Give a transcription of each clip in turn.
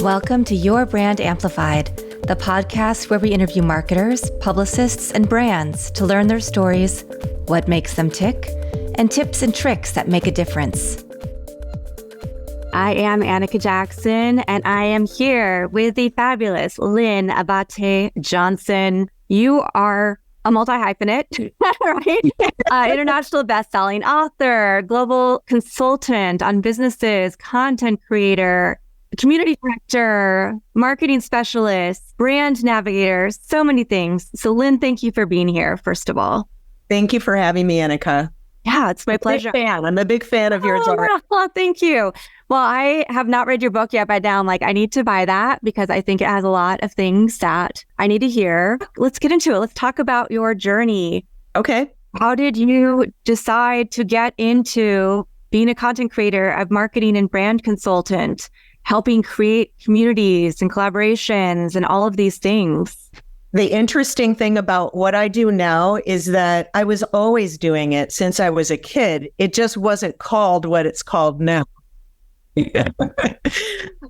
Welcome to Your Brand Amplified, the podcast where we interview marketers, publicists, and brands to learn their stories, what makes them tick, and tips and tricks that make a difference. I am Annika Jackson, and I am here with the fabulous Lynn Abaté Johnson. You are a multi-hyphenate, right? International best-selling author, global consultant on businesses, content creator, community director, marketing specialist, brand navigator, so many things. So Lynn, thank you for being here, first of all. Thank you for having me, Annika. Yeah, it's my pleasure. I'm a big fan of yours already. Oh, thank you. Well, I have not read your book yet, but now I'm like, I need to buy that because I think it has a lot of things that I need to hear. Let's get into it. Let's talk about your journey. Okay. How did you decide to get into being a content creator, a marketing and brand consultant, helping create communities and collaborations and all of these things? The interesting thing about what I do now is that I was always doing it since I was a kid. It just wasn't called what it's called now.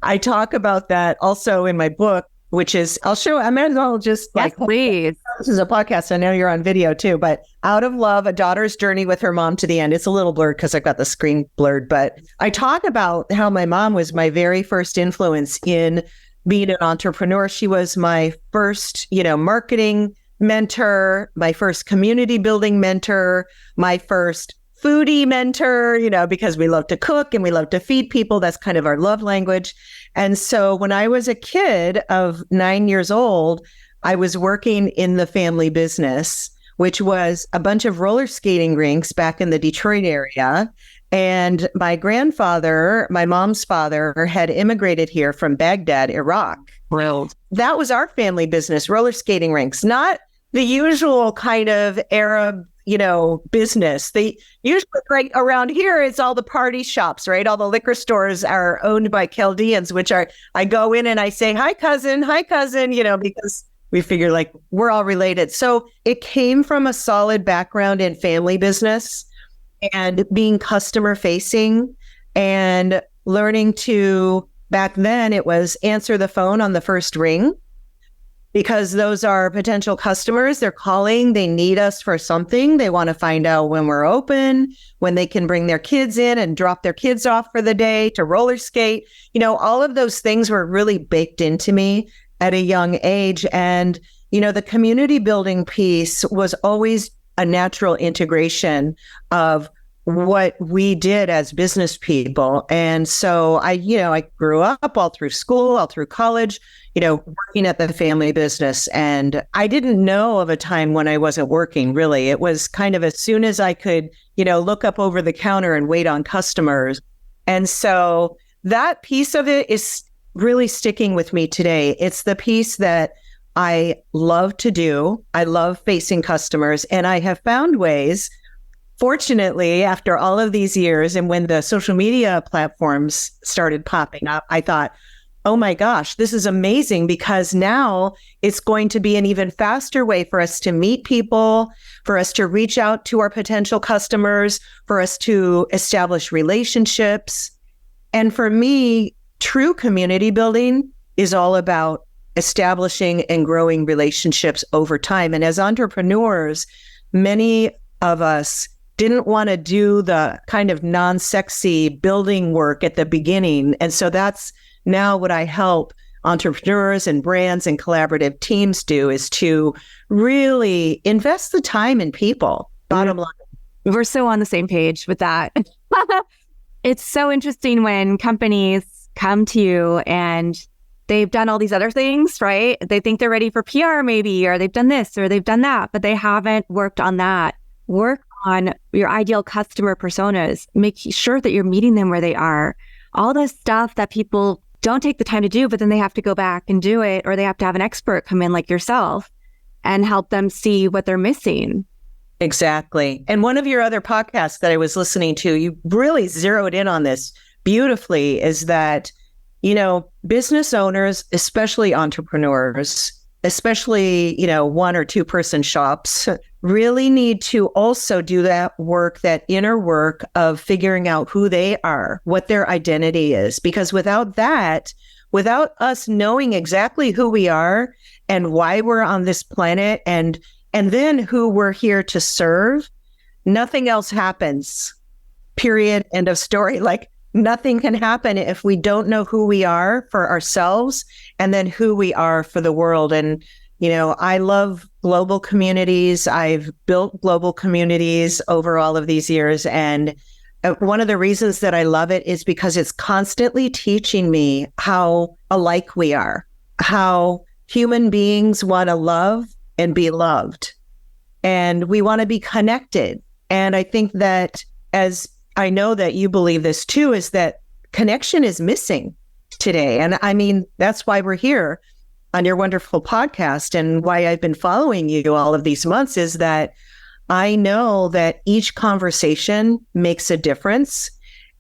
I talk about that also in my book, which is, I might as well just please. This is a podcast. I know you're on video too, but Out of Love, A Daughter's Journey with Her Mom to the End. It's a little blurred because I've got the screen blurred, but I talk about how my mom was my very first influence in being an entrepreneur. She was my first, marketing mentor, my first community building mentor, my first foodie mentor, because we love to cook and we love to feed people. That's kind of our love language. And so when I was a kid of 9 years old, I was working in the family business, which was a bunch of roller skating rinks back in the Detroit area. And my grandfather, my mom's father, had immigrated here from Baghdad, Iraq. Thrilled. That was our family business, roller skating rinks, not the usual kind of Arab, business. They usually, right around here, it's all the party shops, right? All the liquor stores are owned by Chaldeans, I go in and I say, hi, cousin, because we figure like we're all related. So it came from a solid background in family business and being customer facing and learning to, back then it was answer the phone on the first ring, because those are potential customers. They're calling, they need us for something. They want to find out when we're open, when they can bring their kids in and drop their kids off for the day to roller skate. All of those things were really baked into me at a young age. And, the community building piece was always a natural integration of what we did as business people. And so I grew up all through school, all through college, working at the family business. And I didn't know of a time when I wasn't working, really. It was kind of as soon as I could, look up over the counter and wait on customers. And so that piece of it is really sticking with me today. It's the piece that I love to do. I love facing customers, and I have found ways, fortunately, after all of these years, and when the social media platforms started popping up, I thought, oh my gosh, this is amazing, because now it's going to be an even faster way for us to meet people, for us to reach out to our potential customers, for us to establish relationships. And for me, true community building is all about establishing and growing relationships over time. And as entrepreneurs, many of us didn't want to do the kind of non-sexy building work at the beginning. And so that's now what I help entrepreneurs and brands and collaborative teams do, is to really invest the time in people. Bottom line. We're so on the same page with that. It's so interesting when companies come to you and they've done all these other things, right? They think they're ready for PR maybe, or they've done this or they've done that, but they haven't worked on that. Work on your ideal customer personas, make sure that you're meeting them where they are. All the stuff that people don't take the time to do, but then they have to go back and do it, or they have to have an expert come in like yourself and help them see what they're missing. Exactly. And one of your other podcasts that I was listening to, you really zeroed in on this beautifully, is that, business owners, especially entrepreneurs, especially, 1 or 2 person shops, really need to also do that work, that inner work of figuring out who they are, what their identity is. Because without that, without us knowing exactly who we are and why we're on this planet and then who we're here to serve, nothing else happens. Period. End of story. Like nothing can happen if we don't know who we are for ourselves and then who we are for the world. And, I love global communities. I've built global communities over all of these years. And one of the reasons that I love it is because it's constantly teaching me how alike we are, how human beings want to love and be loved. And we want to be connected. And I think that, as I know that you believe this too, is that connection is missing today. And I mean, that's why we're here on your wonderful podcast, and why I've been following you all of these months is that I know that each conversation makes a difference,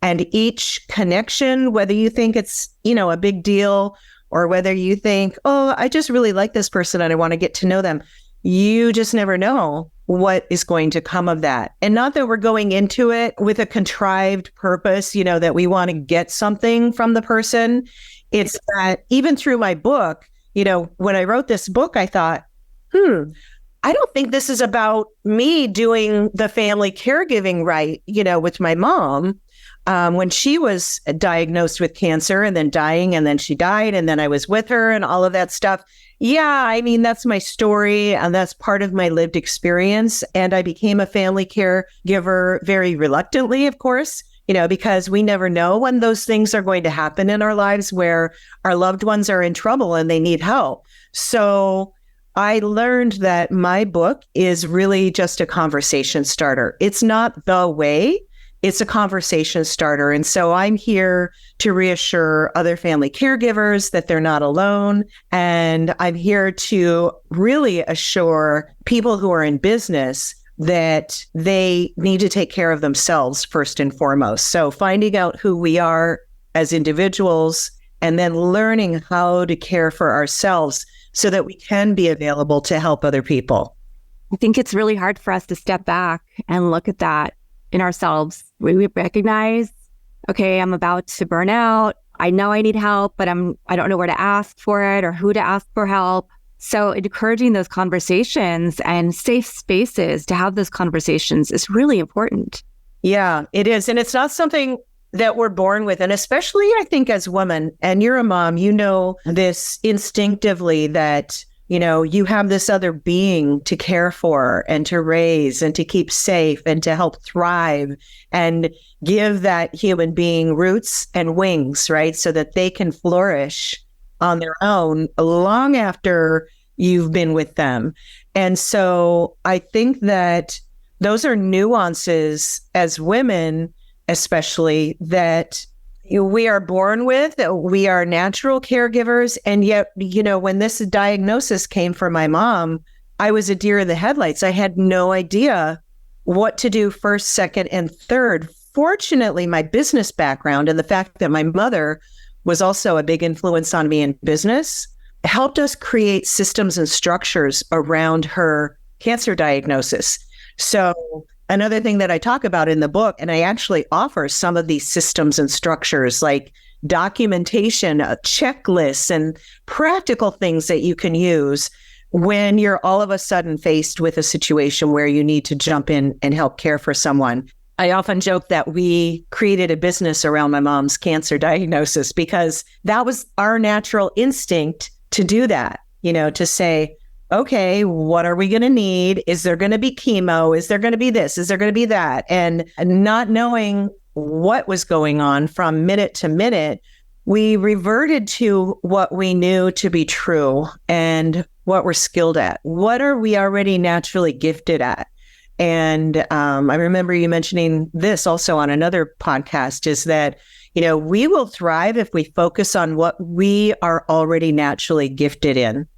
and each connection, whether you think it's, a big deal or whether you think, oh, I just really like this person and I want to get to know them, you just never know what is going to come of that. And not that we're going into it with a contrived purpose, that we want to get something from the person. It's that even through my book, when I wrote this book, I thought, I don't think this is about me doing the family caregiving right, with my mom when she was diagnosed with cancer and then dying, and then she died, and then I was with her and all of that stuff. Yeah, I mean, that's my story and that's part of my lived experience. And I became a family caregiver very reluctantly, of course, because we never know when those things are going to happen in our lives where our loved ones are in trouble and they need help. So I learned that my book is really just a conversation starter. It's not the way, it's a conversation starter. And so I'm here to reassure other family caregivers that they're not alone. And I'm here to really assure people who are in business that they need to take care of themselves first and foremost. So finding out who we are as individuals and then learning how to care for ourselves so that we can be available to help other people. I think it's really hard for us to step back and look at that in ourselves. We recognize, okay, I'm about to burn out. I know I need help, but I don't know where to ask for it or who to ask for help. So encouraging those conversations and safe spaces to have those conversations is really important. Yeah, it is. And it's not something that we're born with. And especially, I think, as women, and you're a mom, this instinctively that, you have this other being to care for and to raise and to keep safe and to help thrive and give that human being roots and wings, right? So that they can flourish on their own long after you've been with them. And so I think that those are nuances as women, especially, that we are born with. We are natural caregivers. And yet, when this diagnosis came for my mom, I was a deer in the headlights. I had no idea what to do first, second, and third. Fortunately, my business background and the fact that my mother was also a big influence on me in business helped us create systems and structures around her cancer diagnosis. So another thing that I talk about in the book, and I actually offer some of these systems and structures like documentation, checklists, and practical things that you can use when you're all of a sudden faced with a situation where you need to jump in and help care for someone. I often joke that we created a business around my mom's cancer diagnosis because that was our natural instinct to do that, to say, okay, what are we going to need? Is there going to be chemo? Is there going to be this? Is there going to be that? And not knowing what was going on from minute to minute, we reverted to what we knew to be true and what we're skilled at. What are we already naturally gifted at? And I remember you mentioning this also on another podcast, is that, we will thrive if we focus on what we are already naturally gifted in.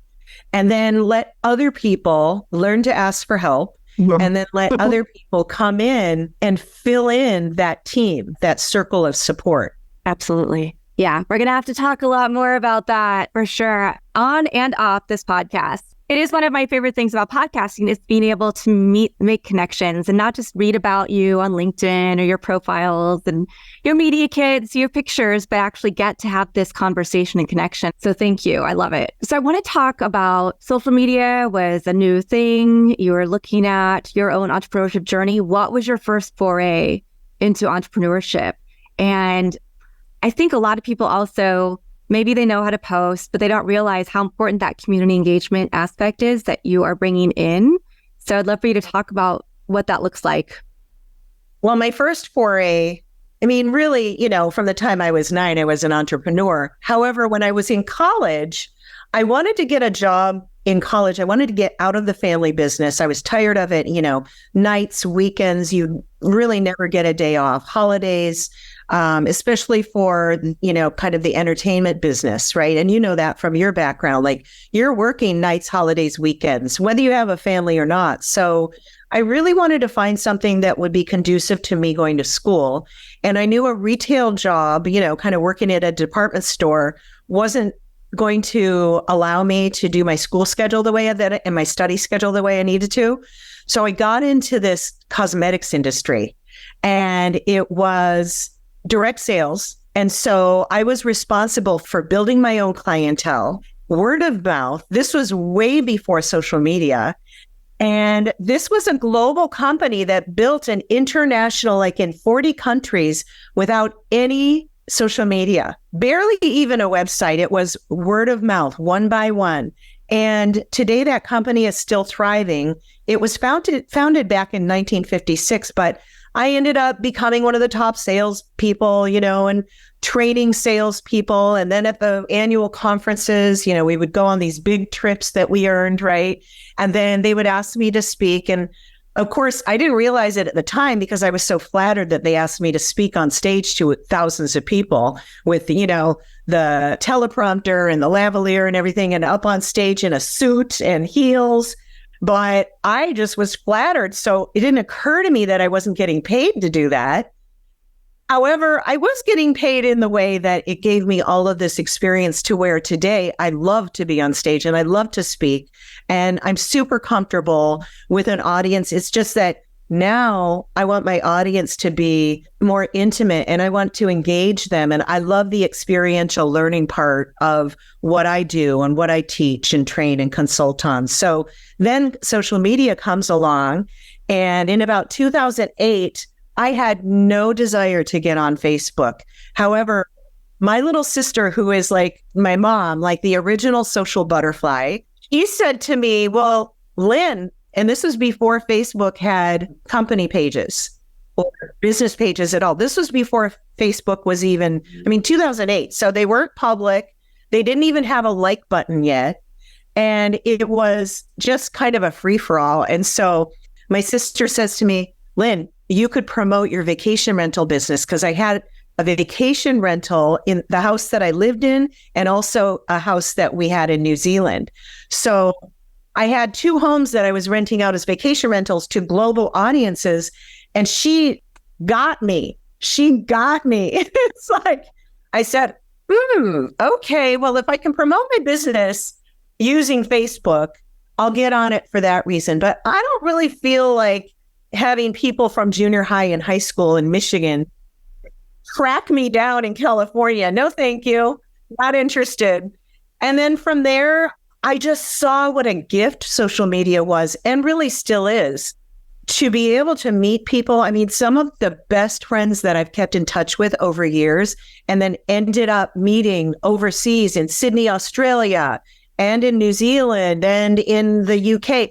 And then let other people learn to ask for help. Yeah. And then let other people come in and fill in that team, that circle of support. Absolutely. Yeah, we're going to have to talk a lot more about that for sure on and off this podcast. It is one of my favorite things about podcasting is being able to make connections and not just read about you on LinkedIn or your profiles and your media kits, your pictures, but actually get to have this conversation and connection. So thank you. I love it. So I want to talk about social media was a new thing. You were looking at your own entrepreneurship journey. What was your first foray into entrepreneurship? And I think a lot of people also, maybe they know how to post, but they don't realize how important that community engagement aspect is that you are bringing in. So I'd love for you to talk about what that looks like. Well, my first foray, I mean, really, from the time I was 9, I was an entrepreneur. However, when I was in college, I wanted to get a job in college. I wanted to get out of the family business. I was tired of it, nights, weekends, you really never get a day off, holidays, especially for, kind of the entertainment business, right? And you know that from your background, like you're working nights, holidays, weekends, whether you have a family or not. So I really wanted to find something that would be conducive to me going to school. And I knew a retail job, kind of working at a department store wasn't going to allow me to do my school schedule the way that and my study schedule the way I needed to. So I got into this cosmetics industry, and it was direct sales. And so I was responsible for building my own clientele, word of mouth. This was way before social media. And this was a global company that built an international, like in 40 countries without any social media, barely even a website. It was word of mouth, one by one. And today that company is still thriving. It was founded back in 1956, but I ended up becoming one of the top salespeople, and training salespeople. And then at the annual conferences, we would go on these big trips that we earned, right? And then they would ask me to speak. And of course, I didn't realize it at the time because I was so flattered that they asked me to speak on stage to thousands of people with, the teleprompter and the lavalier and everything, and up on stage in a suit and heels. But I just was flattered. So it didn't occur to me that I wasn't getting paid to do that. However, I was getting paid in the way that it gave me all of this experience to where today I love to be on stage and I love to speak, and I'm super comfortable with an audience. It's just that now I want my audience to be more intimate and I want to engage them. And I love the experiential learning part of what I do and what I teach and train and consult on. So then social media comes along, and in about 2008, I had no desire to get on Facebook. However, my little sister, who is like my mom, like the original social butterfly, he said to me, well, Lynn, and this was before Facebook had company pages or business pages at all. This was before Facebook was even, 2008. So they weren't public. They didn't even have a like button yet. And it was just kind of a free-for-all. And so my sister says to me, Lynn, you could promote your vacation rental business, because I had a vacation rental in the house that I lived in and also a house that we had in New Zealand. So I had 2 homes that I was renting out as vacation rentals to global audiences, and she got me. It's like, I said, okay, well, if I can promote my business using Facebook, I'll get on it for that reason. But I don't really feel like having people from junior high and high school in Michigan track me down in California. No, thank you. Not interested. And then from there, I just saw what a gift social media was, and really still is, to be able to meet people. Some of the best friends that I've kept in touch with over years and then ended up meeting overseas in Sydney, Australia, and in New Zealand and in the UK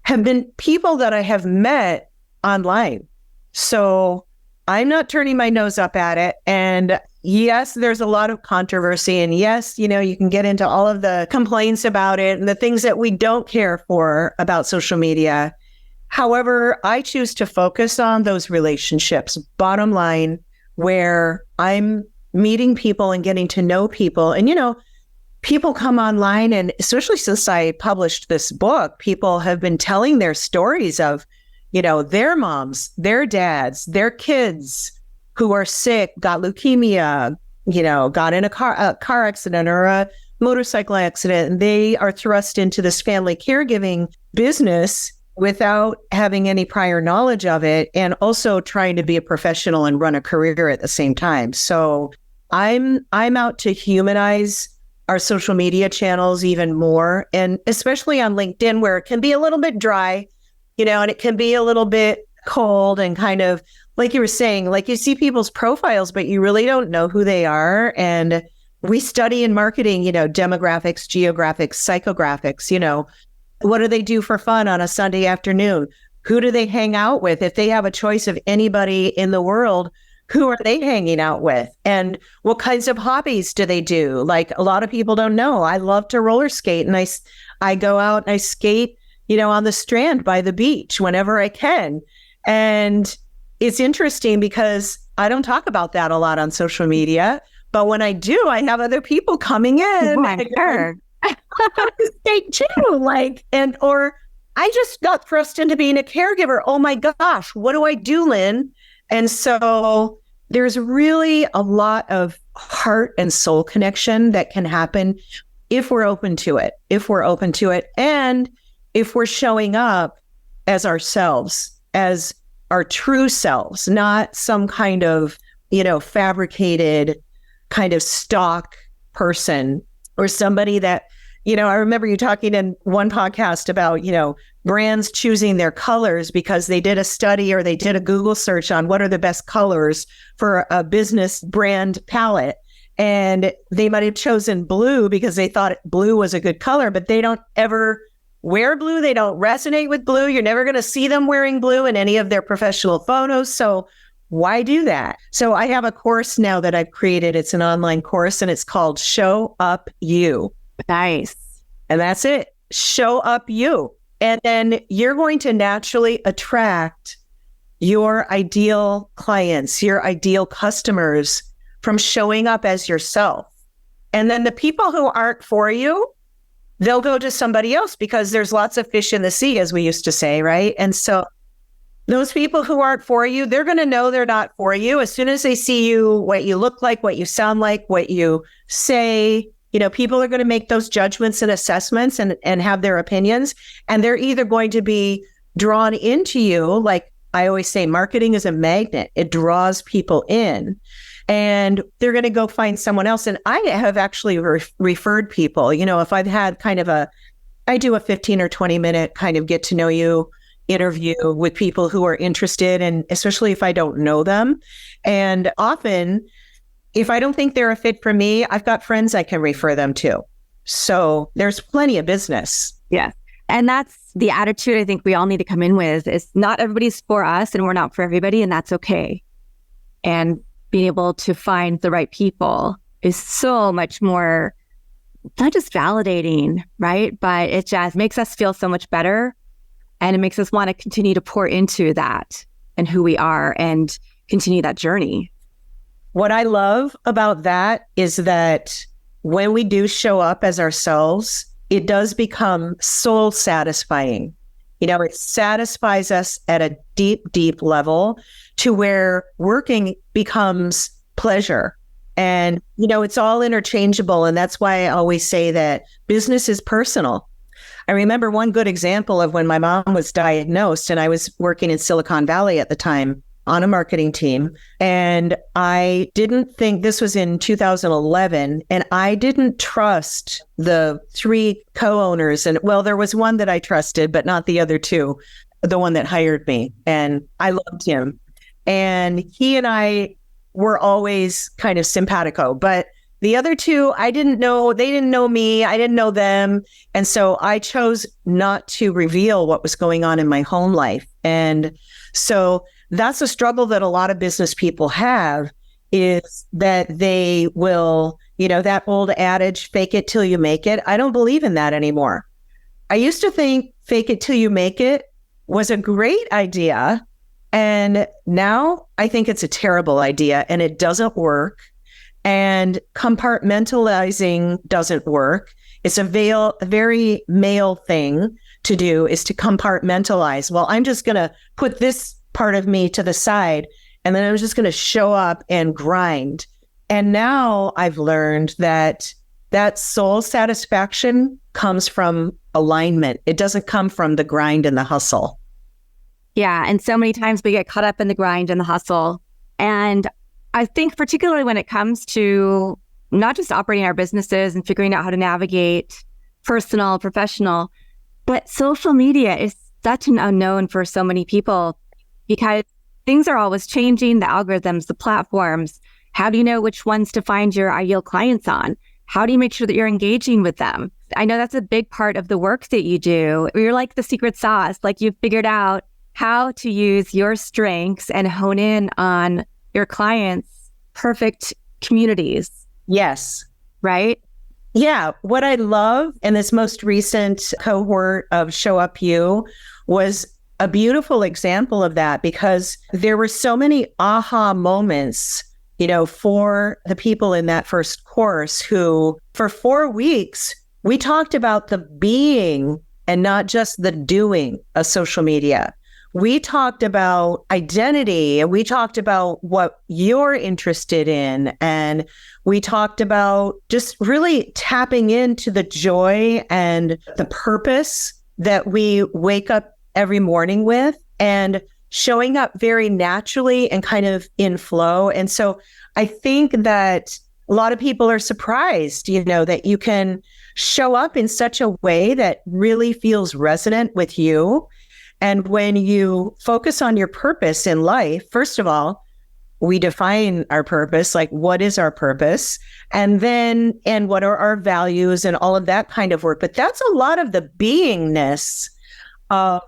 have been people that I have met online. So I'm not turning my nose up at it. And yes, there's a lot of controversy. And yes, you can get into all of the complaints about it and the things that we don't care for about social media. However, I choose to focus on those relationships, bottom line, where I'm meeting people and getting to know people. And, people come online, and especially since I published this book, people have been telling their stories of, their moms, their dads, their kids who are sick, got leukemia, got in a car accident or a motorcycle accident, and they are thrust into this family caregiving business without having any prior knowledge of it, and also trying to be a professional and run a career at the same time. So I'm out to humanize our social media channels even more, and especially on LinkedIn, where it can be a little bit dry, and it can be a little bit cold and kind of like you were saying, like you see people's profiles, but you really don't know who they are. And we study in marketing, demographics, geographics, psychographics, what do they do for fun on a Sunday afternoon? Who do they hang out with? If they have a choice of anybody in the world, who are they hanging out with? And what kinds of hobbies do they do? Like a lot of people don't know. I love to roller skate, and I go out and I skate, on the Strand by the beach whenever I can. And it's interesting because I don't talk about that a lot on social media, but when I do, I have other people coming in. Sure. Skate too, or I just got thrust into being a caregiver. Oh my gosh, what do I do, Lynn? And so there's really a lot of heart and soul connection that can happen if we're open to it, and if we're showing up as ourselves, as our true selves, not some kind of, fabricated kind of stock person, or somebody that, I remember you talking in one podcast about, brands choosing their colors because they did a study or they did a Google search on what are the best colors for a business brand palette. And they might have chosen blue because they thought blue was a good color, but they don't ever wear blue. They don't resonate with blue. You're never going to see them wearing blue in any of their professional photos. So why do that? So I have a course now that I've created. It's an online course, and it's called Show Up You. Nice. And that's it. Show up you. And then you're going to naturally attract your ideal clients, your ideal customers from showing up as yourself. And then the people who aren't for you, they'll go to somebody else because there's lots of fish in the sea, as we used to say, right? And so those people who aren't for you, they're going to know they're not for you. As soon as they see you, what you look like, what you sound like, what you say, people are going to make those judgments and assessments and have their opinions. And they're either going to be drawn into you. Like I always say, marketing is a magnet. It draws people in, and they're going to go find someone else. And I have actually referred people, if I've had I do a 15 or 20 minute kind of get to know you interview with people who are interested, and especially if I don't know them. And often, if I don't think they're a fit for me, I've got friends I can refer them to. So there's plenty of business. Yeah. And that's the attitude I think we all need to come in with, is not everybody's for us and we're not for everybody, and that's okay. And being able to find the right people is so much more, not just validating, right? But it just makes us feel so much better. And it makes us want to continue to pour into that and who we are and continue that journey. What I love about that is that when we do show up as ourselves, it does become soul satisfying. It satisfies us at a deep, deep level to where working becomes pleasure. And, it's all interchangeable. And that's why I always say that business is personal. I remember one good example of when my mom was diagnosed, and I was working in Silicon Valley at the time on a marketing team. And I didn't think, this was in 2011, and I didn't trust the 3 co-owners. And well, there was one that I trusted, but not the other 2, the one that hired me. And I loved him. And he and I were always kind of simpatico, but the other 2, I didn't know, they didn't know me, I didn't know them. And so I chose not to reveal what was going on in my home life. And so that's a struggle that a lot of business people have, is that they will, that old adage, fake it till you make it. I don't believe in that anymore. I used to think fake it till you make it was a great idea. And now I think it's a terrible idea, and it doesn't work. And compartmentalizing doesn't work. It's a very male thing to do, is to compartmentalize. Well, I'm just going to put this part of me to the side, and then I'm just going to show up and grind. And now I've learned that that soul satisfaction comes from alignment. It doesn't come from the grind and the hustle. Yeah. And so many times we get caught up in the grind and the hustle. And I think particularly when it comes to not just operating our businesses and figuring out how to navigate personal, professional, but social media is such an unknown for so many people because things are always changing, the algorithms, the platforms. How do you know which ones to find your ideal clients on? How do you make sure that you're engaging with them? I know that's a big part of the work that you do. You're like the secret sauce, like you've figured out how to use your strengths and hone in on your clients' perfect communities. Yes. Right? Yeah. What I love in this most recent cohort of Show Up You was a beautiful example of that because there were so many aha moments, for the people in that first course who, for 4 weeks, we talked about the being and not just the doing of social media. We talked about identity and we talked about what you're interested in. And we talked about just really tapping into the joy and the purpose that we wake up every morning with and showing up very naturally and kind of in flow. And so I think that a lot of people are surprised, that you can show up in such a way that really feels resonant with you. And when you focus on your purpose in life, first of all, we define our purpose, like what is our purpose? And what are our values and all of that kind of work. But that's a lot of the beingness of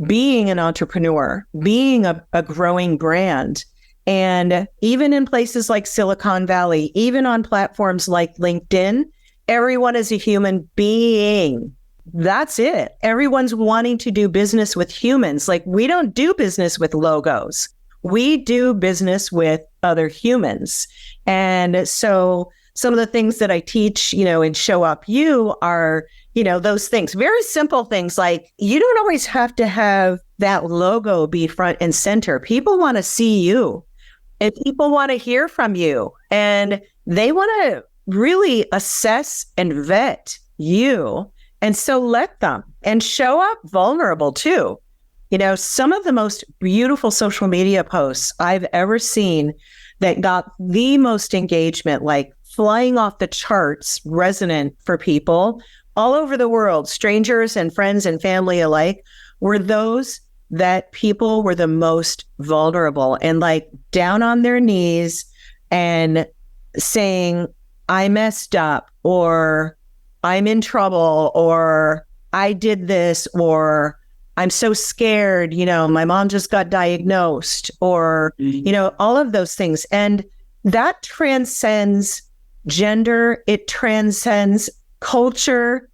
being an entrepreneur, being a growing brand. And even in places like Silicon Valley, even on platforms like LinkedIn, everyone is a human being. That's it. Everyone's wanting to do business with humans. Like we don't do business with logos. We do business with other humans. And so some of the things that I teach, in Show Up You are, those things, very simple things like you don't always have to have that logo be front and center. People want to see you and people want to hear from you and they want to really assess and vet you. And so let them and show up vulnerable too. Some of the most beautiful social media posts I've ever seen that got the most engagement, like flying off the charts, resonant for people all over the world, strangers and friends and family alike, were those that people were the most vulnerable and like down on their knees and saying, I messed up, or I'm in trouble, or I did this, or I'm so scared, my mom just got diagnosed, or, all of those things. And that transcends gender, it transcends culture.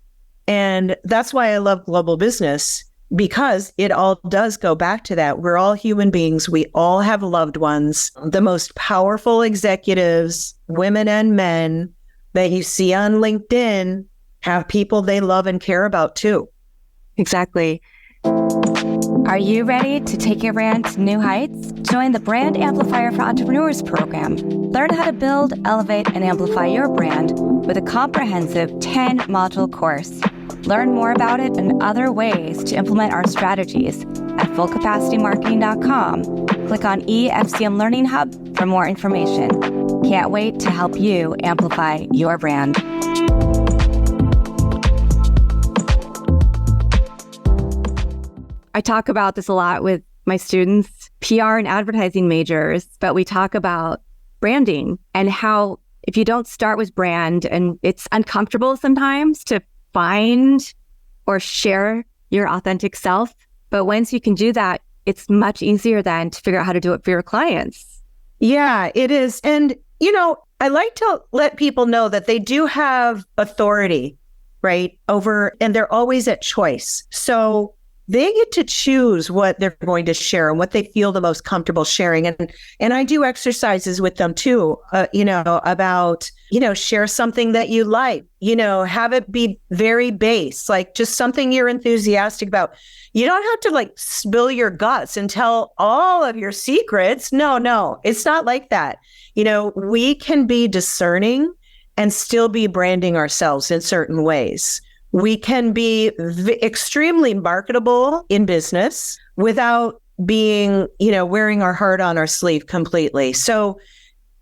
And that's why I love global business, because it all does go back to that. We're all human beings. We all have loved ones. The most powerful executives, women and men that you see on LinkedIn have people they love and care about too. Exactly. Are you ready to take your brand to new heights? Join the Brand Amplifier for Entrepreneurs program. Learn how to build, elevate, and amplify your brand with a comprehensive 10-module course. Learn more about it and other ways to implement our strategies at fullcapacitymarketing.com. Click on EFCM Learning Hub for more information. Can't wait to help you amplify your brand. I talk about this a lot with my students, PR and advertising majors, but we talk about branding and how if you don't start with brand, and it's uncomfortable sometimes to find or share your authentic self, but once you can do that, it's much easier then to figure out how to do it for your clients. Yeah, it is. And, I like to let people know that they do have authority, right, over, and they're always at choice. So they get to choose what they're going to share and what they feel the most comfortable sharing. And I do exercises with them too, about, share something that you like, have it be very base, like just something you're enthusiastic about. You don't have to like spill your guts and tell all of your secrets. No, it's not like that. We can be discerning and still be branding ourselves in certain ways. We can be extremely marketable in business without being, wearing our heart on our sleeve completely. So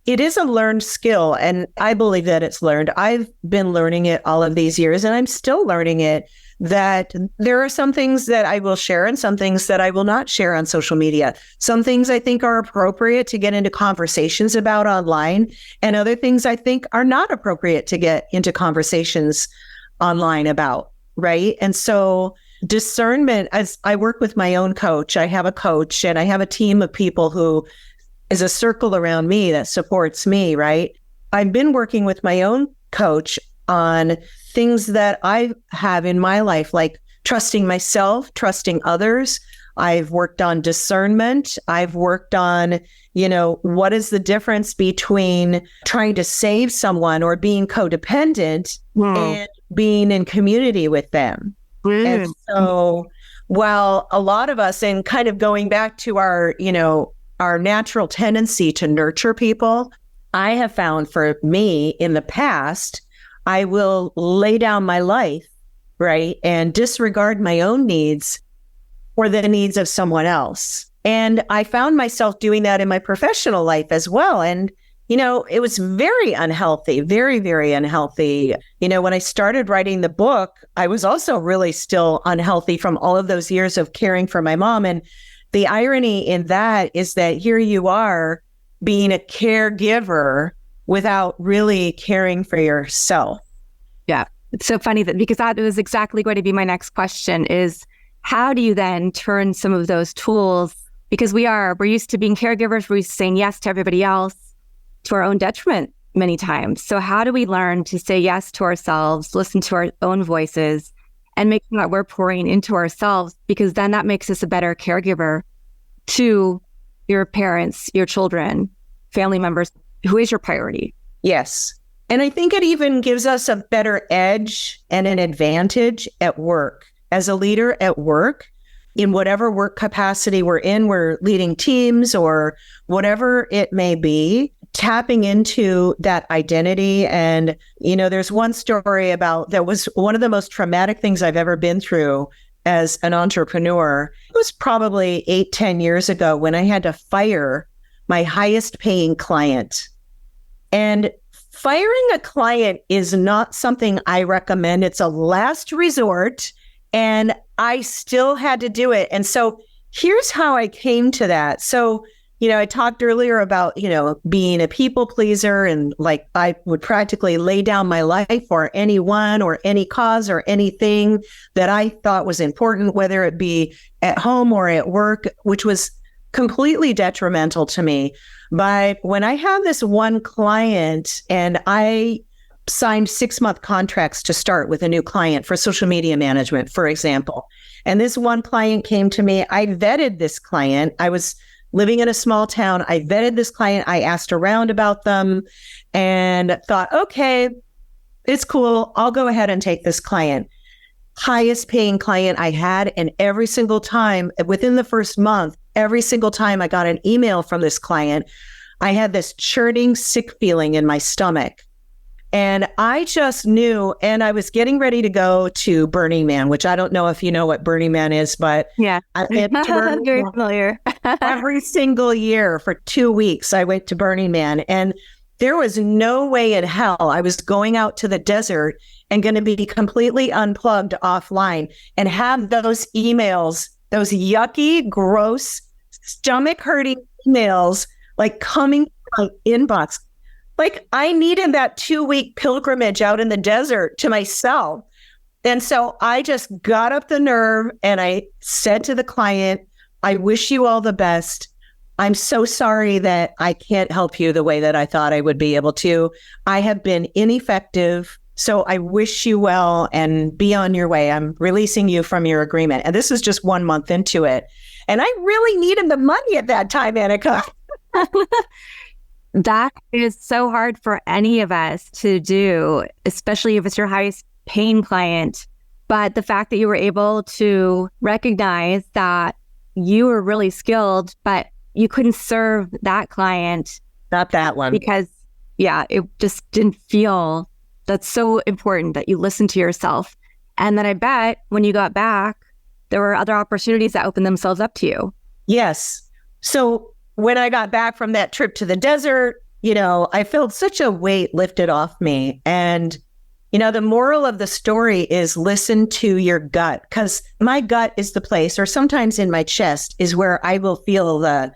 it is a learned skill, and I believe that it's learned. I've been learning it all of these years, and I'm still learning it, that there are some things that I will share and some things that I will not share on social media. Some things I think are appropriate to get into conversations about online, and other things I think are not appropriate to get into conversations online about, right? And so discernment, as I work with my own coach, I have a coach and I have a team of people who is a circle around me that supports me, right? I've been working with my own coach on things that I have in my life, like trusting myself, trusting others. I've worked on discernment. I've worked on, what is the difference between trying to save someone or being codependent and being in community with them. And so while a lot of us, and kind of going back to our natural tendency to nurture people, I have found for me in the past, I will lay down my life, right, and disregard my own needs for the needs of someone else. And I found myself doing that in my professional life as well. And, it was very unhealthy, very, very unhealthy. When I started writing the book, I was also really still unhealthy from all of those years of caring for my mom. And the irony in that is that here you are being a caregiver without really caring for yourself. Yeah. It's so funny because that was exactly going to be my next question is, how do you then turn some of those tools? Because we're used to being caregivers, we're used to saying yes to everybody else to our own detriment many times. So how do we learn to say yes to ourselves, listen to our own voices, and make sure that we're pouring into ourselves? Because then that makes us a better caregiver to your parents, your children, family members. Who is your priority? Yes. And I think it even gives us a better edge and an advantage at work. As a leader at work, in whatever work capacity we're leading teams or whatever it may be, tapping into that identity. And, there's one story that was one of the most traumatic things I've ever been through as an entrepreneur. It was probably 8-10 years ago when I had to fire my highest paying client. And firing a client is not something I recommend. It's a last resort, and I still had to do it. And so here's how I came to that. So, I talked earlier about, being a people pleaser, and like I would practically lay down my life for anyone or any cause or anything that I thought was important, whether it be at home or at work, which was completely detrimental to me. But when I had this one client, and I signed 6-month contracts to start with a new client for social media management, for example. And this one client came to me. I vetted this client. I was living in a small town. I vetted this client. I asked around about them and thought, okay, it's cool. I'll go ahead and take this client. Highest paying client I had. And every single time within the first month, every single time I got an email from this client, I had this churning, sick feeling in my stomach. And I just knew, and I was getting ready to go to Burning Man, which I don't know if you know what Burning Man is, but yeah, I went to Burning very Man. familiar. Every single year for 2 weeks, I went to Burning Man, and there was no way in hell I was going out to the desert and going to be completely unplugged offline and have those emails, those yucky, gross, stomach hurting emails, like coming from my inbox. Like I needed that 2-week pilgrimage out in the desert to myself. And so I just got up the nerve and I said to the client, I wish you all the best. I'm so sorry that I can't help you the way that I thought I would be able to. I have been ineffective. So I wish you well and be on your way. I'm releasing you from your agreement. And this is just 1 month into it. And I really needed the money at that time, Annika. That is so hard for any of us to do, especially if it's your highest paying client. But the fact that you were able to recognize that you were really skilled, but you couldn't serve that client. Not that one. Because yeah, it just didn't feel, that's so important that you listen to yourself. And then I bet when you got back, there were other opportunities that opened themselves up to you. Yes. So when I got back from that trip to the desert, I felt such a weight lifted off me. And, the moral of the story is listen to your gut, because my gut is the place, or sometimes in my chest is where I will feel the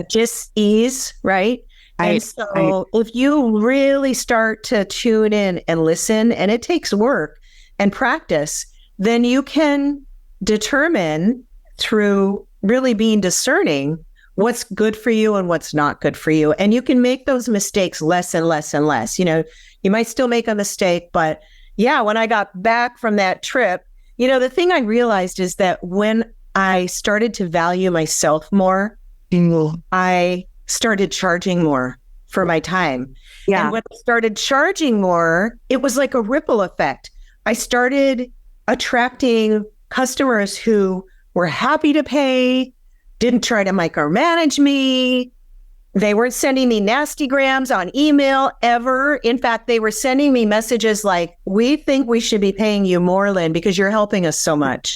dis-ease, right? And so if you really start to tune in and listen, and it takes work and practice, then you can determine through really being discerning what's good for you and what's not good for you. And you can make those mistakes less and less and less. You might still make a mistake, but yeah, when I got back from that trip, the thing I realized is that when I started to value myself more, I started charging more for my time. Yeah. And when I started charging more, it was like a ripple effect. I started attracting customers who were happy to pay, didn't try to micromanage me. They weren't sending me nasty grams on email ever. In fact, they were sending me messages like, we think we should be paying you more, Lynn, because you're helping us so much.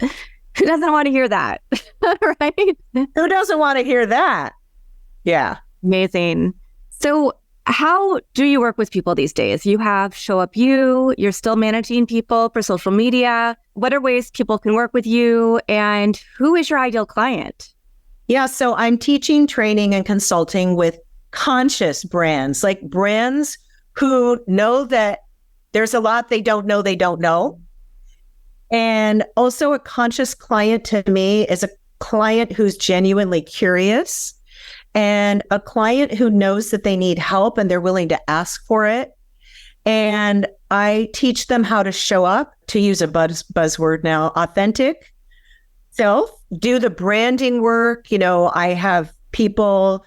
Who doesn't want to hear that? Right? Who doesn't want to hear that? Yeah. Amazing. So how do you work with people these days? You have Show Up You, you're still managing people for social media. What are ways people can work with you, and who is your ideal client? Yeah, so I'm teaching, training, and consulting with conscious brands, like brands who know that there's a lot they don't know. And also a conscious client to me is a client who's genuinely curious, and a client who knows that they need help and they're willing to ask for it. And I teach them how to show up, to use a buzzword now, authentic self, do the branding work. I have people,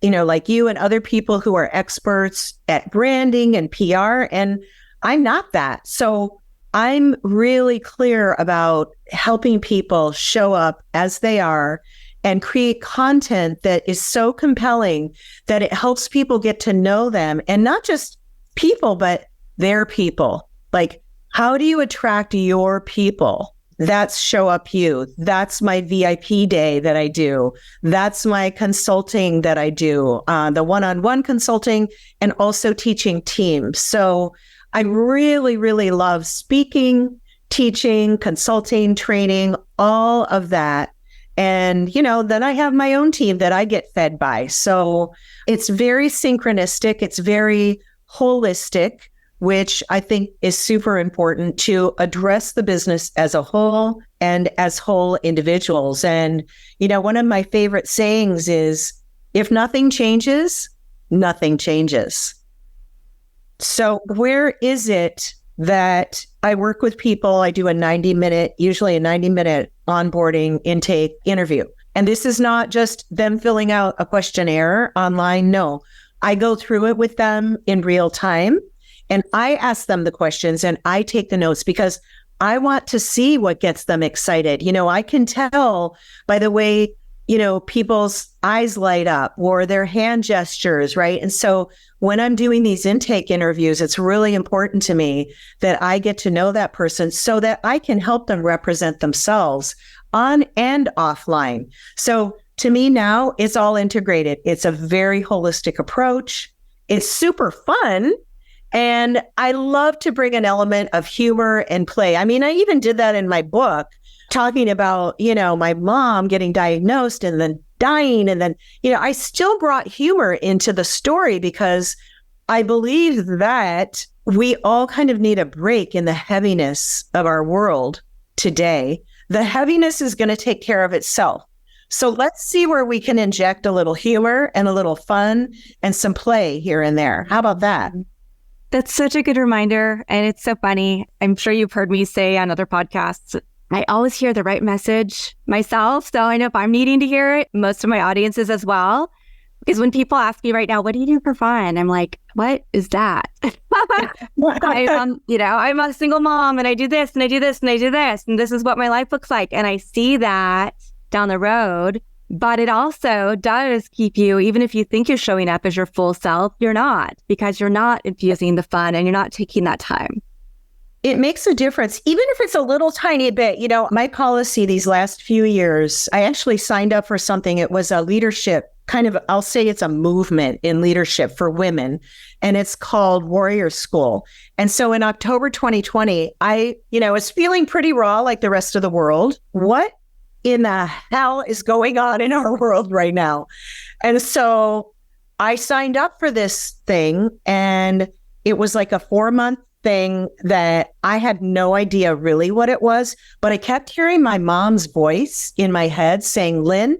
like you and other people who are experts at branding and PR, and I'm not that. So I'm really clear about helping people show up as they are and create content that is so compelling that it helps people get to know them, and not just people, but their people. Like, how do you attract your people? That's Show Up You. That's my VIP day that I do. That's my consulting that I do, the one-on-one consulting, and also teaching teams. So I really, really love speaking, teaching, consulting, training, all of that. And, then I have my own team that I get fed by. So it's very synchronistic. It's very holistic, which I think is super important to address the business as a whole and as whole individuals. And, one of my favorite sayings is, if nothing changes, nothing changes. So where is it that I work with people? I do usually a 90-minute onboarding intake interview. And this is not just them filling out a questionnaire online. No, I go through it with them in real time. And I ask them the questions and I take the notes, because I want to see what gets them excited. I can tell by the way, people's eyes light up or their hand gestures, right? And so when I'm doing these intake interviews, it's really important to me that I get to know that person so that I can help them represent themselves on and offline. So to me now, it's all integrated. It's a very holistic approach. It's super fun. And I love to bring an element of humor and play. I mean, I even did that in my book, talking about, my mom getting diagnosed and then dying. And then, I still brought humor into the story, because I believe that we all kind of need a break in the heaviness of our world today. The heaviness is going to take care of itself. So let's see where we can inject a little humor and a little fun and some play here and there. How about that? That's such a good reminder. And it's so funny. I'm sure you've heard me say on other podcasts, I always hear the right message myself. So I know if I'm needing to hear it, most of my audiences as well. Because when people ask me right now, what do you do for fun? I'm like, what is that? I'm a single mom and I do this and I do this and I do this. And this is what my life looks like. And I see that down the road But it also does keep you, even if you think you're showing up as your full self, you're not, because you're not infusing the fun and you're not taking that time. It makes a difference, even if it's a little tiny bit. You know, my policy these last few years, I actually signed up for something. It was a leadership kind of, I'll say it's a movement in leadership for women, and it's called Warrior School. And so in October 2020, I was feeling pretty raw like the rest of the world. What in the hell is going on in our world right now? And so I signed up for this thing, and it was like a 4-month thing that I had no idea really what it was, but I kept hearing my mom's voice in my head saying, Lynn,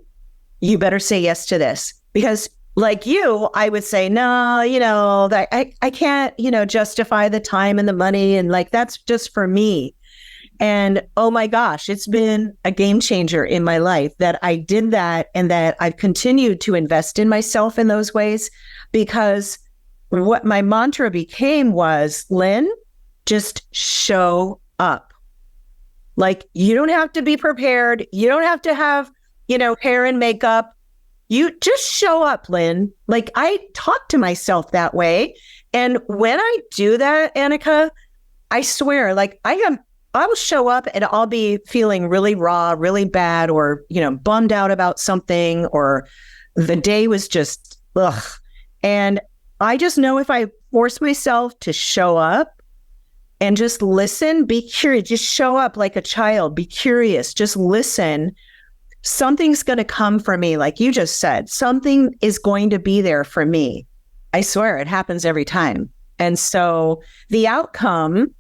you better say yes to this. Because like you, I would say, no, that I can't, justify the time and the money. And like, that's just for me. And oh my gosh, it's been a game changer in my life that I did that, and that I've continued to invest in myself in those ways, because what my mantra became was, Lynn, just show up. Like, you don't have to be prepared. You don't have to have, hair and makeup. You just show up, Lynn. Like, I talk to myself that way. And when I do that, Annika, I swear, like I will show up and I'll be feeling really raw, really bad, or, bummed out about something, or the day was just, ugh. And I just know if I force myself to show up and just listen, be curious, just show up like a child, be curious, just listen, something's going to come for me. Like you just said, something is going to be there for me. I swear it happens every time. And so the outcome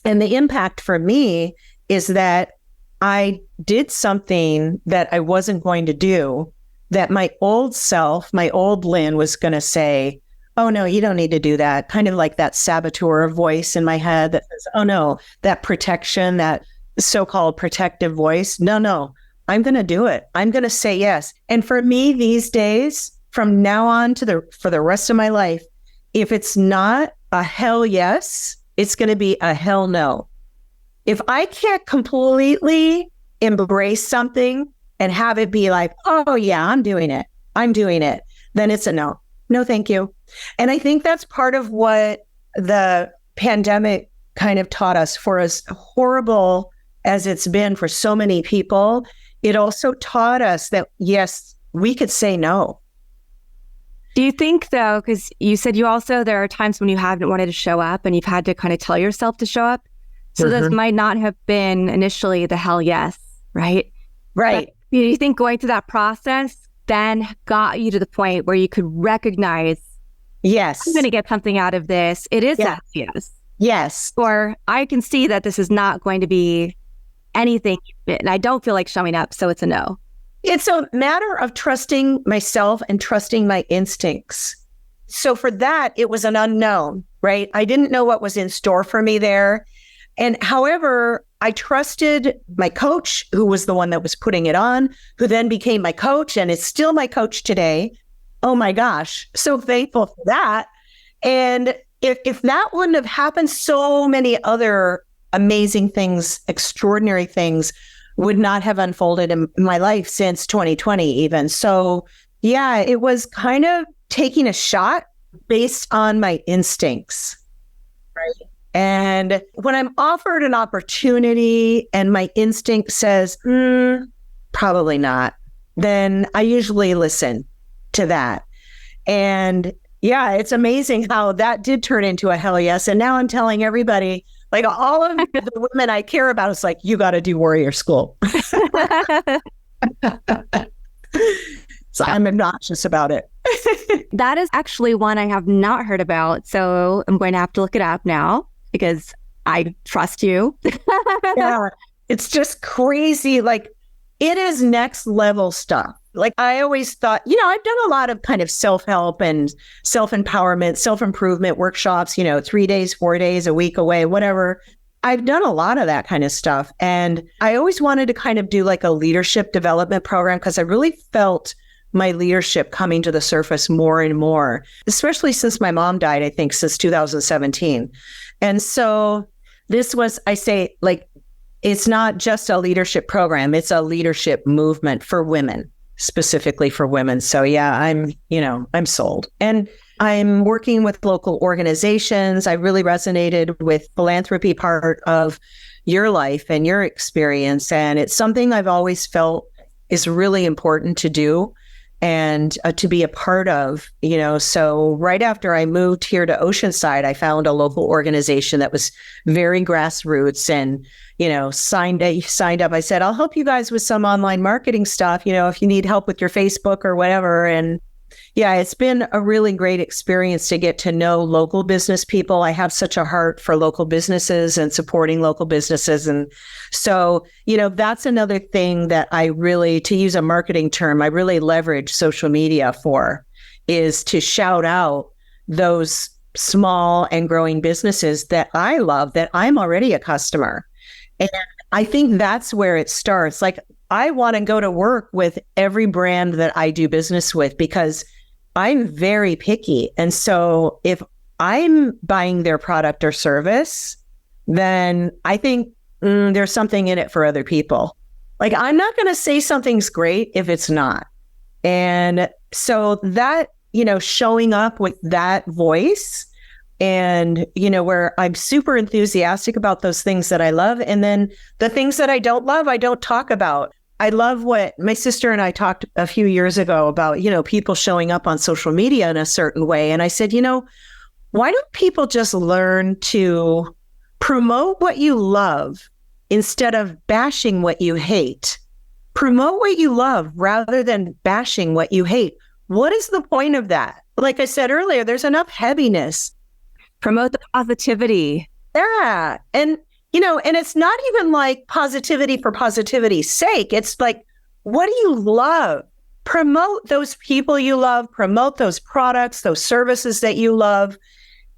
and the impact for me is that I did something that I wasn't going to do, that my old self, my old Lynn, was going to say, oh no, you don't need to do that. Kind of like that saboteur voice in my head that says, oh no, that protection, that so-called protective voice. No, I'm going to do it. I'm going to say yes. And for me these days, from now on for the rest of my life, if it's not a hell yes, it's going to be a hell no. If I can't completely embrace something and have it be like, oh yeah, I'm doing it, then it's a no. No, thank you. And I think that's part of what the pandemic kind of taught us. For as horrible as it's been for so many people, it also taught us that, yes, we could say no. Do you think, though, because you said there are times when you haven't wanted to show up and you've had to kind of tell yourself to show up. So This might not have been initially the hell yes, right? Right. But do you think going through that process then got you to the point where you could recognize, yes, I'm going to get something out of this. It is a yes. Yes. Or I can see that this is not going to be anything, and I don't feel like showing up, so it's a no. It's a matter of trusting myself and trusting my instincts. So for that, it was an unknown, right? I didn't know what was in store for me there. And however, I trusted my coach, who was the one that was putting it on, who then became my coach and is still my coach today. Oh my gosh, so thankful for that. And if that wouldn't have happened, so many other amazing things, extraordinary things would not have unfolded in my life since 2020 even. So yeah, it was kind of taking a shot based on my instincts, right? And when I'm offered an opportunity and my instinct says, probably not, then I usually listen to that. And yeah, it's amazing how that did turn into a hell yes. And now I'm telling everybody, like all of the women I care about, it's like, you got to do Warrior School. So I'm obnoxious about it. That is actually one I have not heard about. So I'm going to have to look it up now because I trust you. Yeah, it's just crazy. Like, it is next level stuff. Like, I always thought, I've done a lot of kind of self-help and self-empowerment, self-improvement workshops, 3 days, 4 days, a week away, whatever. I've done a lot of that kind of stuff. And I always wanted to kind of do like a leadership development program because I really felt my leadership coming to the surface more and more, especially since my mom died, I think, since 2017. And so this was, I say, like, it's not just a leadership program, it's a leadership movement for women. specifically for women. So yeah, I'm sold. And I'm working with local organizations. I really resonated with philanthropy part of your life and your experience. And it's something I've always felt is really important to do and to be a part of, So right after I moved here to Oceanside, I found a local organization that was very grassroots and, signed up. I said, I'll help you guys with some online marketing stuff, if you need help with your Facebook or whatever. And yeah, it's been a really great experience to get to know local business people. I have such a heart for local businesses and supporting local businesses. And so, that's another thing that I really, to use a marketing term, I really leverage social media for, is to shout out those small and growing businesses that I love, that I'm already a customer. And I think that's where it starts. Like, I want to go to work with every brand that I do business with because I'm very picky. And so if I'm buying their product or service, then I think there's something in it for other people. Like, I'm not going to say something's great if it's not. And so that, showing up with that voice and, where I'm super enthusiastic about those things that I love. And then the things that I don't love, I don't talk about. I love what my sister and I talked a few years ago about, people showing up on social media in a certain way. And I said, why don't people just learn to promote what you love instead of bashing what you hate? Promote what you love rather than bashing what you hate. What is the point of that? Like I said earlier, there's enough heaviness. Promote the positivity. Yeah. And it's not even like positivity for positivity's sake. It's like, what do you love? Promote those people you love, promote those products, those services that you love.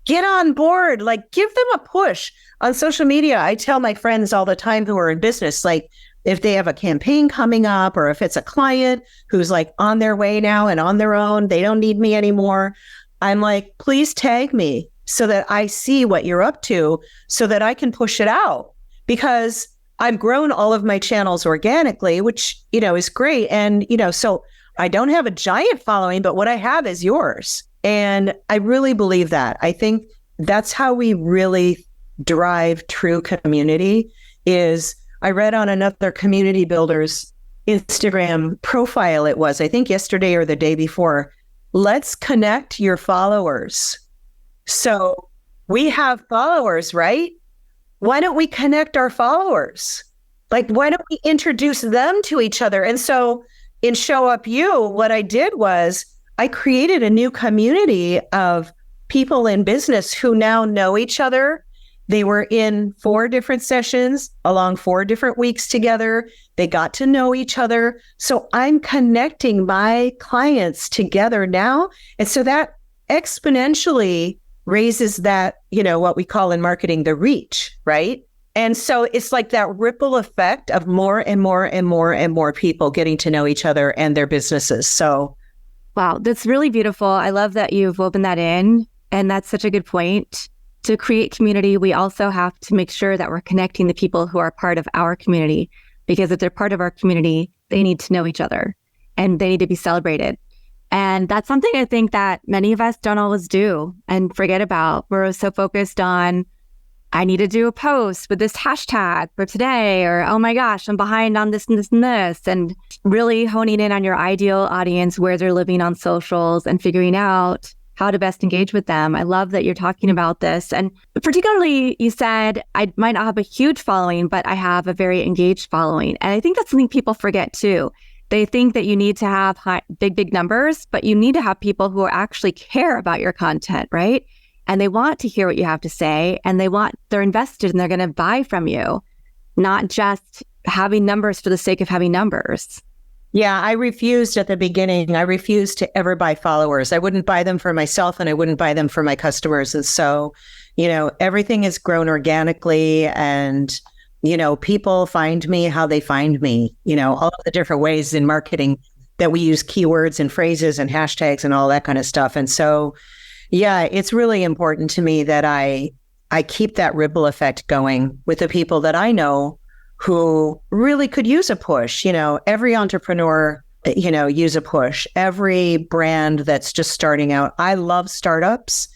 Get on board, like, give them a push on social media. I tell my friends all the time who are in business, like, if they have a campaign coming up or if it's a client who's like on their way now and on their own, they don't need me anymore. I'm like, please tag me so that I see what you're up to so that I can push it out, because I've grown all of my channels organically, which, is great. And, so I don't have a giant following, but what I have is yours. And I really believe that. I think that's how we really drive true community. Is I read on another community builder's Instagram profile, it was, I think yesterday or the day before, let's connect your followers. So we have followers, right? Why don't we connect our followers? Like, why don't we introduce them to each other? And so in Show Up You, what I did was I created a new community of people in business who now know each other. They were in 4 different sessions along 4 different weeks together. They got to know each other. So I'm connecting my clients together now. And so that exponentially raises that, what we call in marketing, the reach, right? And so it's like that ripple effect of more and more and more and more people getting to know each other and their businesses. So, wow, that's really beautiful. I love that you've woven that in. And that's such a good point. To create community, we also have to make sure that we're connecting the people who are part of our community, because if they're part of our community, they need to know each other and they need to be celebrated. And that's something I think that many of us don't always do and forget about. We're so focused on, I need to do a post with this hashtag for today, or, oh my gosh, I'm behind on this and this and this, and really honing in on your ideal audience, where they're living on socials, and figuring out how to best engage with them. I love that you're talking about this. And particularly, you said, I might not have a huge following, but I have a very engaged following. And I think that's something people forget too. They think that you need to have big numbers, but you need to have people who actually care about your content, right? And they want to hear what you have to say, and they're invested and they're going to buy from you, not just having numbers for the sake of having numbers. Yeah, I refused at the beginning. I refused to ever buy followers. I wouldn't buy them for myself, and I wouldn't buy them for my customers. And so, everything has grown organically, and, people find me how they find me, all of the different ways in marketing that we use keywords and phrases and hashtags and all that kind of stuff. And so, yeah, it's really important to me that I keep that ripple effect going with the people that I know who really could use a push. Every entrepreneur use a push. Every brand that's just starting out. I love startups.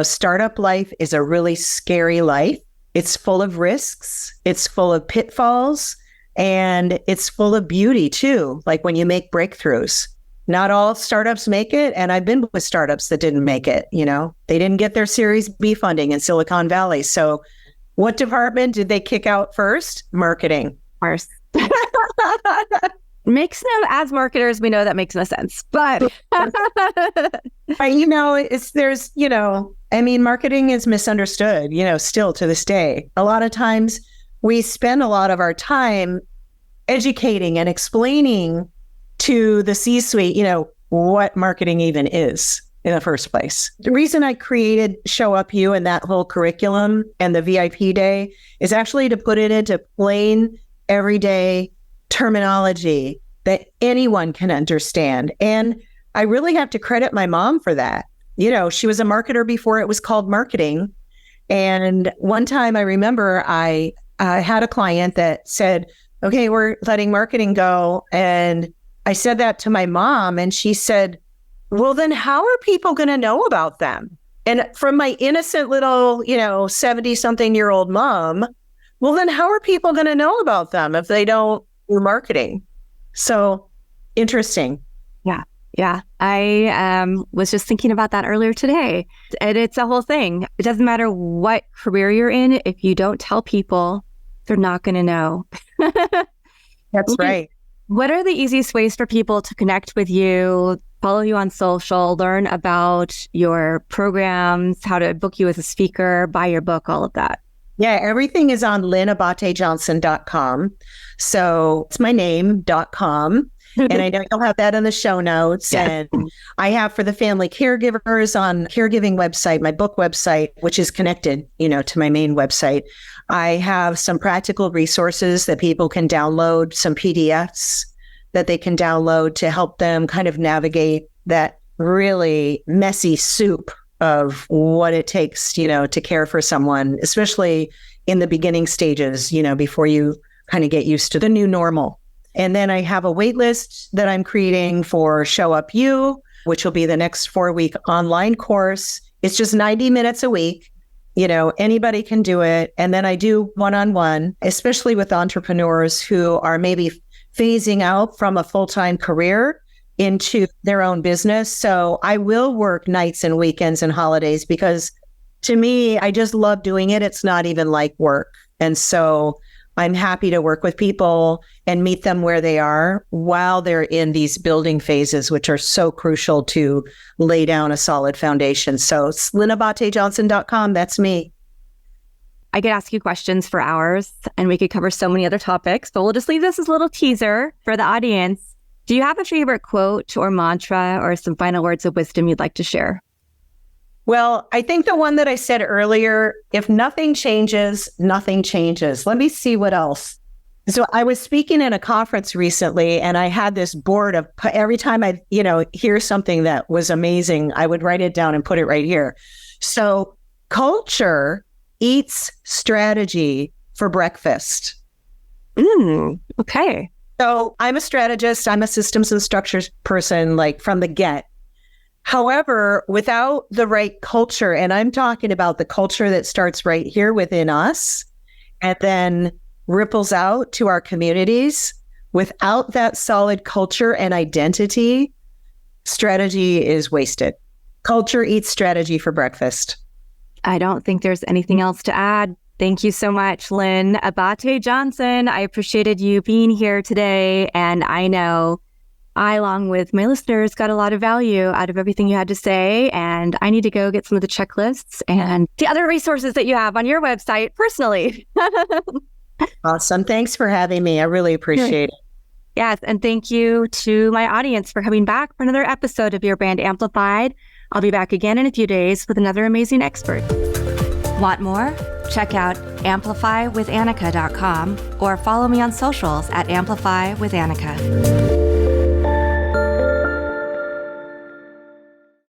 Startup life is a really scary life. It's full of risks. It's full of pitfalls, and it's full of beauty too. Like when you make breakthroughs. Not all startups make it. And I've been with startups that didn't make it. They didn't get their Series B funding in Silicon Valley. So what department did they kick out first? Marketing. Of course. Makes no, as marketers, we know that makes no sense. But marketing is misunderstood, still to this day. A lot of times we spend a lot of our time educating and explaining to the C-suite, what marketing even is in the first place. The reason I created Show Up You and that whole curriculum and the VIP day is actually to put it into plain, everyday terminology that anyone can understand. And I really have to credit my mom for that. She was a marketer before it was called marketing. And one time I remember I had a client that said, okay, we're letting marketing go. And I said that to my mom, and she said, well, then how are people going to know about them? And from my innocent little, 70-something-year-old mom, well, then how are people going to know about them if they don't do marketing? So interesting. Yeah. I was just thinking about that earlier today. And it's a whole thing. It doesn't matter what career you're in. If you don't tell people, they're not going to know. That's right. What are the easiest ways for people to connect with you, follow you on social, learn about your programs, how to book you as a speaker, buy your book, all of that? Yeah, everything is on LynnAbatéJohnson.com. So it's my name.com. And I know you'll have that in the show notes. Yeah. And I have for the family caregivers on caregiving website, my book website, which is connected, to my main website. I have some practical resources that people can download, some PDFs that they can download to help them kind of navigate that really messy soup of what it takes, to care for someone, especially in the beginning stages, before you kind of get used to the new normal. And then I have a wait list that I'm creating for Show Up You, which will be the next 4-week online course. It's just 90 minutes a week. Anybody can do it. And then I do one-on-one, especially with entrepreneurs who are maybe phasing out from a full-time career into their own business. So I will work nights and weekends and holidays because to me, I just love doing it. It's not even like work. And so I'm happy to work with people and meet them where they are while they're in these building phases, which are so crucial to lay down a solid foundation. So it's LynnAbatéJohnson.com. That's me. I could ask you questions for hours and we could cover so many other topics, but we'll just leave this as a little teaser for the audience. Do you have a favorite quote or mantra or some final words of wisdom you'd like to share? Well, I think the one that I said earlier, if nothing changes, nothing changes. Let me see what else. So I was speaking at a conference recently and I had this board of every time I, hear something that was amazing, I would write it down and put it right here. So culture eats strategy for breakfast. Okay. So I'm a strategist. I'm a systems and structures person, like from the get. However, without the right culture, and I'm talking about the culture that starts right here within us and then ripples out to our communities, without that solid culture and identity, strategy is wasted. Culture eats strategy for breakfast. I don't think there's anything else to add. Thank you so much, Lynn Abaté Johnson. I appreciated you being here today, and I know I, along with my listeners, got a lot of value out of everything you had to say, and I need to go get some of the checklists and the other resources that you have on your website personally. Awesome. Thanks for having me. I really appreciate it. Yes, and thank you to my audience for coming back for another episode of Your Brand Amplified. I'll be back again in a few days with another amazing expert. Want more? Check out amplifywithannika.com or follow me on socials at amplifywithannika.